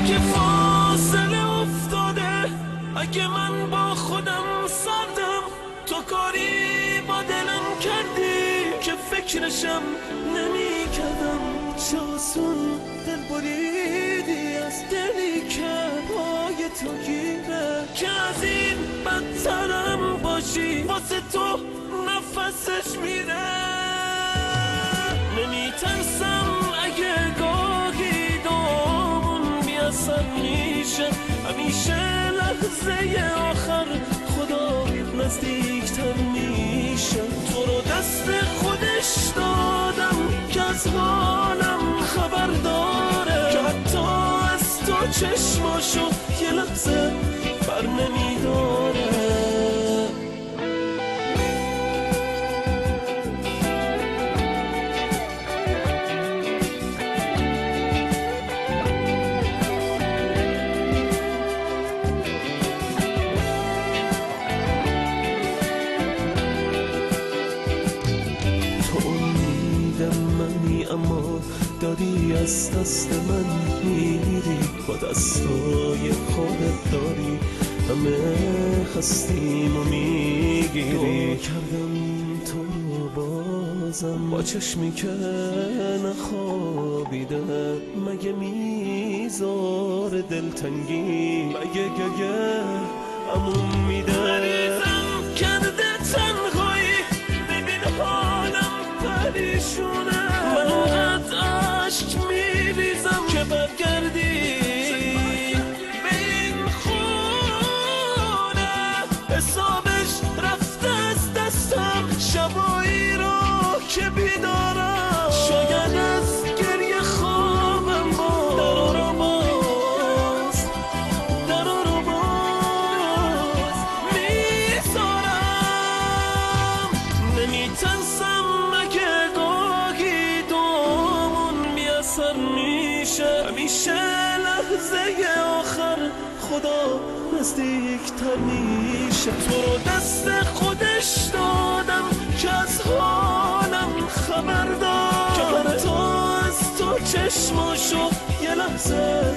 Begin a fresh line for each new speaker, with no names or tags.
که فاصله افتاده، اگه من با خودم سردم، تو کاری با دلم کردی که فکرشم نمی کردم. چه آسون دل بریدی از دلی که پای تو گیره، که از این بدترم باشی واسه تو نفسش میره. نمی ترسم اگه گاهی دامون بیاسر میشه، همیشه لحظه آخر خدا نزدیکتر میشه. تو رو دست خودش دادم که از حالم خبر داره، که حتی از تو چشماشو یه لحظه بر نمیداره. اما داری از دست من میری، با دستای خودت داری همه هستیم و میگیری. کردم تو رو بازم با چشمی که نخوابیده، مگه میذار دلتنگی، مگه گگه امون میده. کرده تنهایی ببین حالم پریشونه، من اونقدر عشق میریزم که برگردی به این خونه. حسابش رفته از دستم شبایی رو که بیدارم، شاید از گریه خوابم با در رو باز میذارم. نمیترسم اگه گاهی دامون بیاسر میشه، همیشه لحظه آخر خدا نزدیکتر میشه. تو رو دست خودش دادم که از حالم خبر دار، که حتی از تو چشماشو یه لحظه